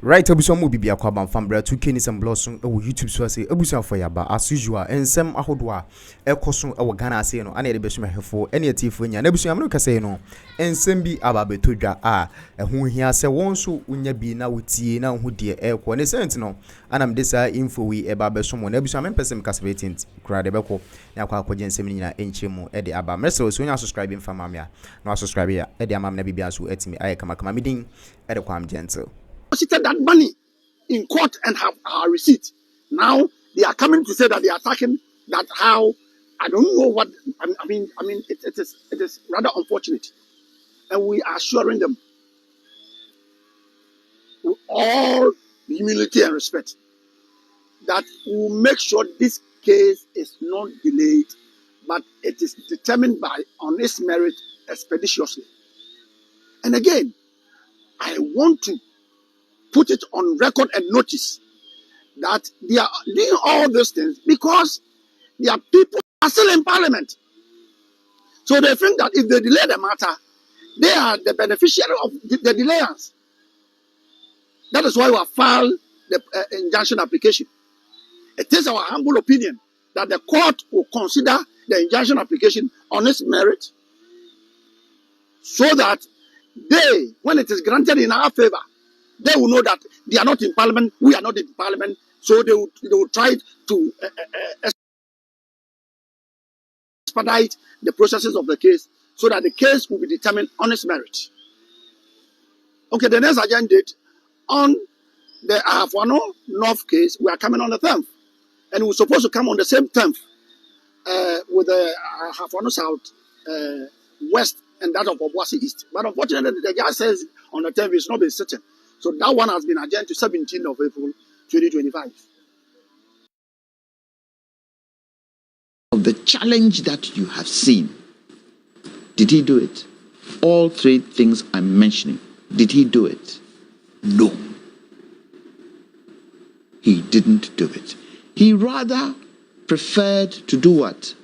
Right, abusu mo bibia kwa ban fambra 2K ni some blossom e wo YouTube so say abusu for yaba as usual ensem ahodo a ekoso e wo Ghana ase no ana de besu mehefo ene atifo nya na abusu amno kase no ensem bi aba betodwa a ho hia se won so unya bi na wotie na ho de ekwo ne sent no anam de sa info wi e ba beso mo na abusu amempesem kasbetent kura de beko na kwa akwaje ensem ni na enchemu e de aba mese so nya subscribe mfa mamia na subscribe ya e de amam na bibia so etimi aye kama midin e de kwam gentle deposited that money in court and have our receipt. Now they are coming to say that they are attacking that. How I don't know what I mean. It is rather unfortunate, and we are assuring them with all humility and respect that we will make sure this case is not delayed, but it is determined on its merit expeditiously. And again, I want to put it on record and notice that they are doing all those things because their people are still in parliament. So they think that if they delay the matter, they are the beneficiary of the delayance. That is why we have filed the injunction application. It is our humble opinion that the court will consider the injunction application on its merit so that they, when it is granted in our favor, they will know that they are not in parliament, we are not in parliament, so they will try to expedite the processes of the case so that the case will be determined on its merit. Okay, the next agenda date on the Ahafwano North case, we are coming on the 10th, and we're supposed to come on the same 10th with the Ahafwano South West and that of Obuasi East. But unfortunately, the guy says on the 10th it's not been certain. So that one has been adjourned to 17th of April, 2025. Of the challenge that you have seen, did he do it? All three things I'm mentioning, did he do it? No. He didn't do it. He rather preferred to do what?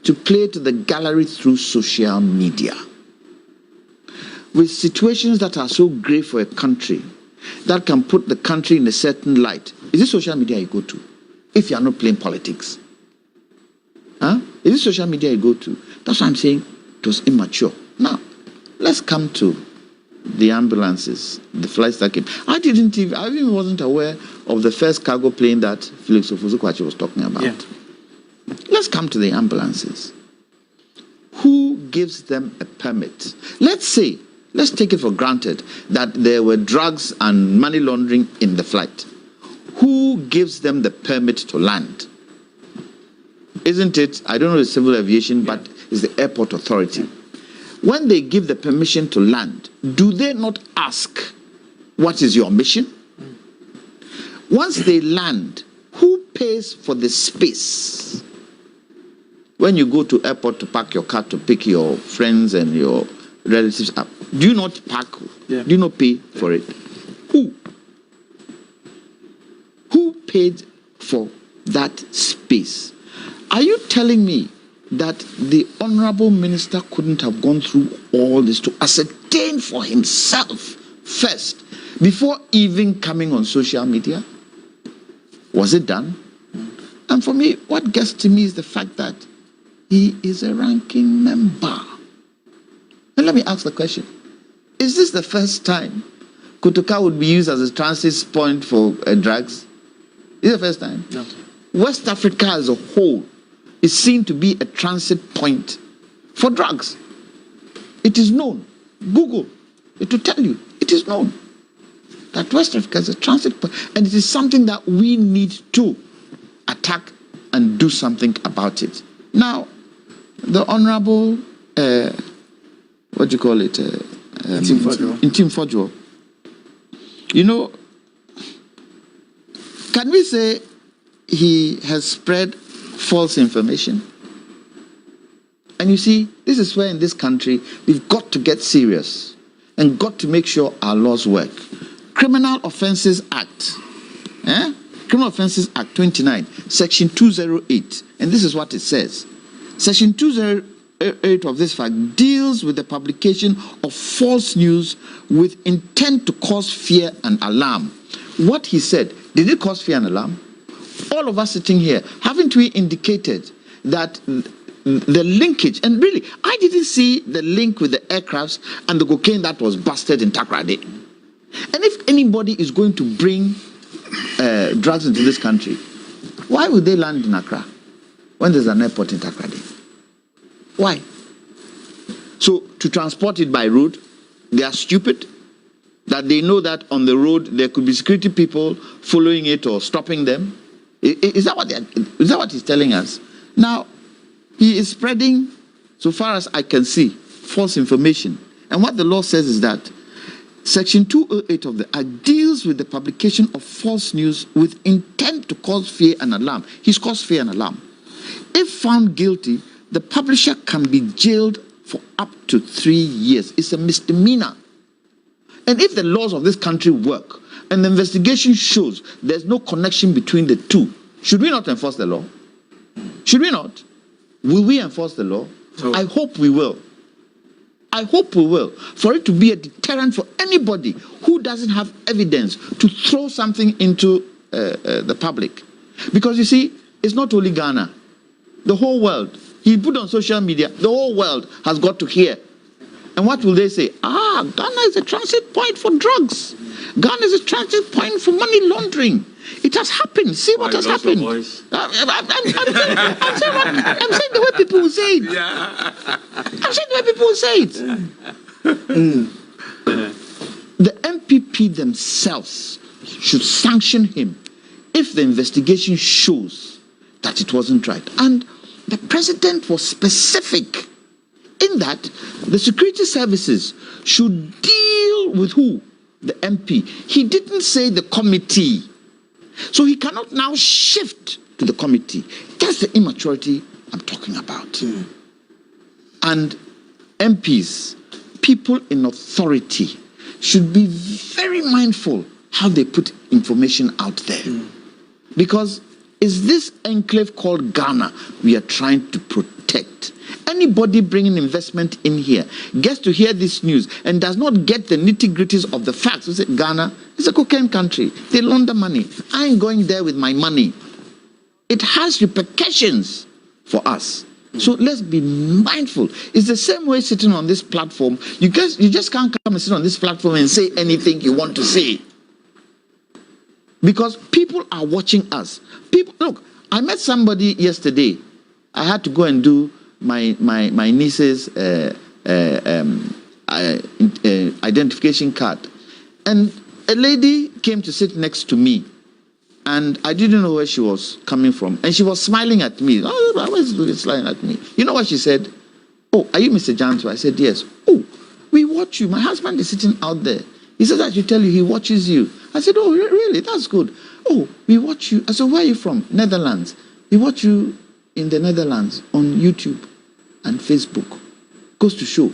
To play to the gallery through social media. With situations that are so grave for a country, that can put the country in a certain light. Is it social media you go to? If you are not playing politics. Is it social media you go to? That's why I'm saying it was immature. Now, let's come to the ambulances, the flights that came. I even wasn't aware of the first cargo plane that Felix Ofuzukwachi was talking about. Yeah. Let's come to the ambulances. Who gives them a permit? Let's take it for granted that there were drugs and money laundering in the flight. Who gives them the permit to land? Isn't it, I don't know the civil aviation, but it's the airport authority. When they give the permission to land, do they not ask, what is your mission? Once they land, who pays for the space? When you go to airport to park your car to pick your friends and your relatives up, do you not park? Yeah. Do you not pay for it? Who paid for that space? Are you telling me that the honorable minister couldn't have gone through all this to ascertain for himself first before even coming on social media? Was it done? And for me, what gets to me is the fact that he is a ranking member. And let me ask the question. Is this the first time Kotoka would be used as a transit point for drugs? Is it the first time? No. West Africa as a whole is seen to be a transit point for drugs. It is known. Google, it will tell you. It is known that West Africa is a transit point. And it is something that we need to attack and do something about it. Now, the Honorable, what do you call it? Intim Fodjo. You know, can we say he has spread false information? And you see, this is where in this country we've got to get serious and got to make sure our laws work. Criminal Offences Act, Criminal Offences Act 29, Section 208, and this is what it says. Section 208 8 of this fact deals with the publication of false news with intent to cause fear and alarm. What he said, did it cause fear and alarm? All of us sitting here, haven't we indicated that the linkage, and really, I didn't see the link with the aircrafts and the cocaine that was busted in Takoradi. And if anybody is going to bring drugs into this country, why would they land in Accra when there's an airport in Takoradi? Why? So to transport it by road, they are stupid, that they know that on the road there could be security people following it or stopping them. Is that what he's telling us? Now, he is spreading, so far as I can see, false information. And what the law says is that Section 208 of the Act deals with the publication of false news with intent to cause fear and alarm. He's caused fear and alarm. If found guilty, the publisher can be jailed for up to 3 years. It's a misdemeanor. And if the laws of this country work, and the investigation shows there's no connection between the two, should we not enforce the law? Should we not? Will we enforce the law? I hope we will. I hope we will. For it to be a deterrent for anybody who doesn't have evidence to throw something into the public. Because you see, it's not only Ghana. The whole world. He put on social media, the whole world has got to hear. And what will they say? Ghana is a transit point for drugs. Ghana is a transit point for money laundering. It has happened. See what has happened. I'm saying the way people will say it. I'm saying the way people will say it. The MPP themselves should sanction him if the investigation shows that it wasn't right. And the president was specific in that the security services should deal with who? The MP. He didn't say the committee. So he cannot now shift to the committee. That's the immaturity I'm talking about. And MPs, people in authority, should be very mindful how they put information out there. Because it's this enclave called Ghana we are trying to protect. Anybody bringing investment in here gets to hear this news and does not get the nitty-gritties of the facts. We say Ghana is a cocaine country. They launder money. I ain't going there with my money. It has repercussions for us. So let's be mindful. It's the same way sitting on this platform. You just can't come and sit on this platform and say anything you want to say. Because people are watching us. People, look, I met somebody yesterday. I had to go and do my niece's identification card. And a lady came to sit next to me. And I didn't know where she was coming from. And she was smiling at me. Oh, why is she smiling at me? You know what she said? Oh, are you Mr. Janto? I said, yes. Oh, we watch you. My husband is sitting out there. He said I should tell you he watches you. I said, oh, really? That's good. Oh, we watch you. I said, where are you from? Netherlands. We watch you in the Netherlands on YouTube and Facebook. Goes to show,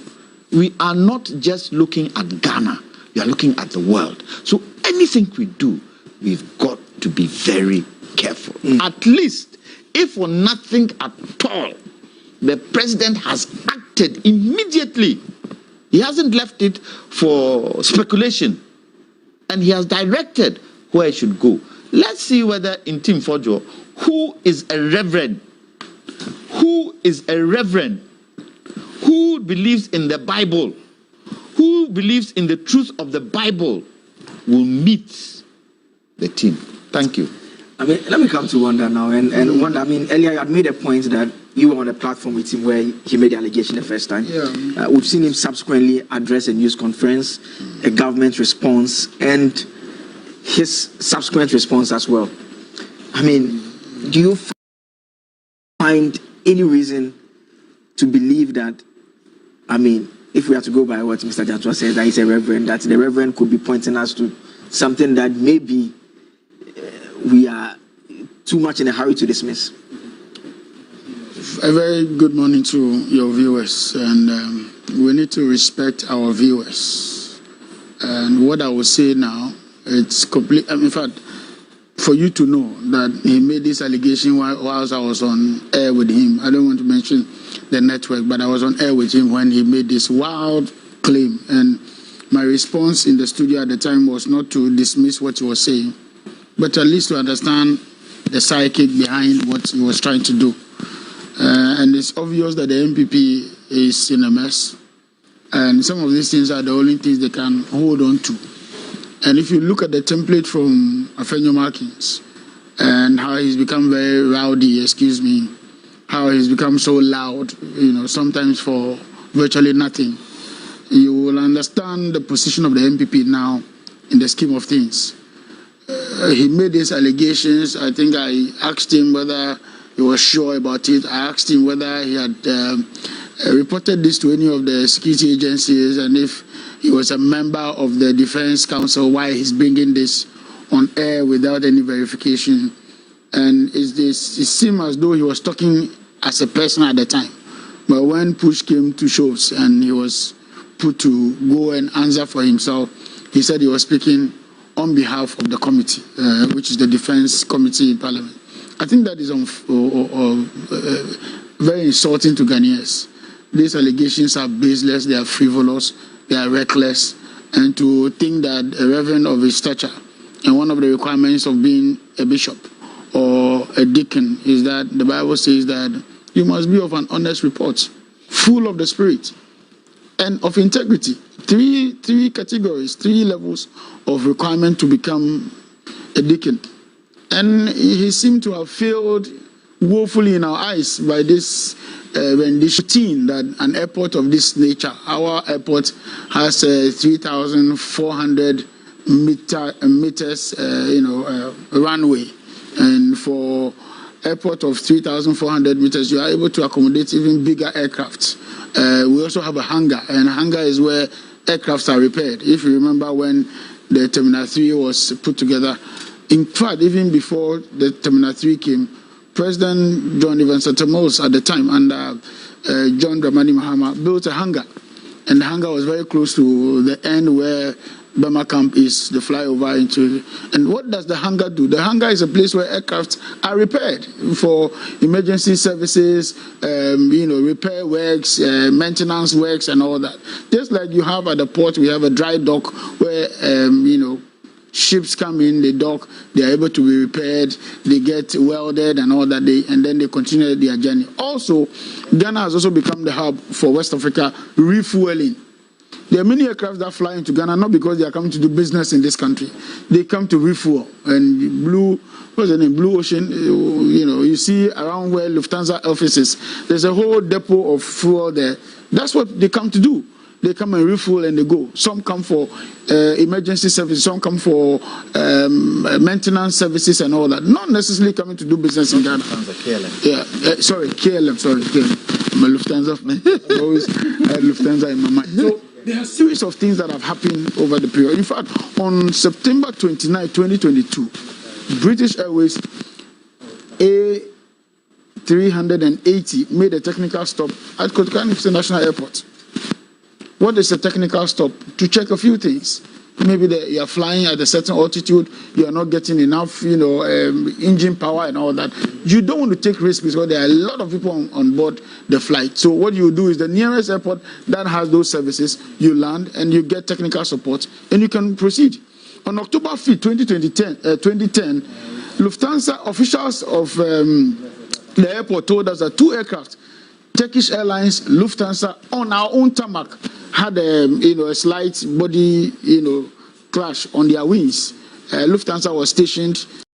we are not just looking at Ghana. We are looking at the world. So anything we do, we've got to be very careful. At least, if for nothing at all, the president has acted immediately. He hasn't left it for speculation. And he has directed where it should go. Let's see whether in Team Fojo, who is a reverend, who believes in the Bible, who believes in the truth of the Bible, will meet the team. Thank you. I mean, let me come to Wanda now. And Wanda, I mean, earlier you had made a point that you were on a platform with him where he made the allegation the first time. Yeah. We've seen him subsequently address a news conference, a government response, and his subsequent response as well. I mean, do you find any reason to believe that, I mean, if we have to go by what Mr. Jantua said, that he's a reverend, that the reverend could be pointing us to something that maybe we are too much in a hurry to dismiss? A very good morning to your viewers, and we need to respect our viewers. And what I will say now, it's complete. In fact, for you to know that he made this allegation whilst I was on air with him, I don't want to mention the network, but I was on air with him when he made this wild claim. And my response in the studio at the time was not to dismiss what he was saying, but at least to understand the psychic behind what he was trying to do. And it's obvious that the MPP is in a mess. And some of these things are the only things they can hold on to. And if you look at the template from Afenyo Markins and how he's become very rowdy, how he's become so loud, sometimes for virtually nothing, you will understand the position of the MPP now in the scheme of things. He made these allegations. I think I asked him whether he was sure about it. I asked him whether he had reported this to any of the security agencies, and if he was a member of the Defense Council, why he's bringing this on air without any verification. And it seemed as though he was talking as a person at the time. But when push came to shoves and he was put to go and answer for himself, he said he was speaking on behalf of the committee, which is the Defense Committee in Parliament. I think that is very insulting to Ghanaians. These allegations are baseless, they are frivolous, they are reckless, and to think that a reverend of his stature, and one of the requirements of being a bishop or a deacon is that the Bible says that you must be of an honest report, full of the Spirit and of integrity. Three categories, 3 levels of requirement to become a deacon. And he seemed to have failed woefully in our eyes by this rendition that an airport of this nature, our airport has 3,400 meters, runway, and for airport of 3,400 meters, you are able to accommodate even bigger aircraft. We also have a hangar, and a hangar is where aircrafts are repaired. If you remember when the Terminal 3 was put together, in fact, even before the Terminal 3 came, President John Evans Atamos at the time under John Dramani Mahama built a hangar, and the hangar was very close to the end where Burma Camp is, the flyover into. And what does the hangar do? The hangar is a place where aircraft are repaired for emergency services, repair works, maintenance works, and all that. Just like you have at the port, we have a dry dock where ships come in, they dock, they are able to be repaired, they get welded and all that, and then they continue their journey. Also, Ghana has also become the hub for West Africa refueling. There are many aircraft that fly into Ghana not because they are coming to do business in this country. They come to refuel. And Blue Ocean, you see around where Lufthansa offices, there's a whole depot of fuel there. That's what they come to do. They come and refuel and they go. Some come for emergency services, some come for maintenance services and all that. Not necessarily coming to do business in Ghana. KLM. Yeah, KLM. I'm a Lufthansa. I always had Lufthansa in my mind. So there are a series of things that have happened over the period. In fact, on September 29, 2022, British Airways A380 made a technical stop at Kotoka International Airport. What is a technical stop? To check a few things. Maybe you are flying at a certain altitude, you are not getting enough, engine power and all that. You don't want to take risks because there are a lot of people on board the flight. So what you do is the nearest airport that has those services, you land and you get technical support and you can proceed. On October 5th, 2010, Lufthansa officials of the airport told us that 2 aircraft, Turkish Airlines, Lufthansa, on our own tarmac, had a slight body, clash on their wings. Lufthansa was stationed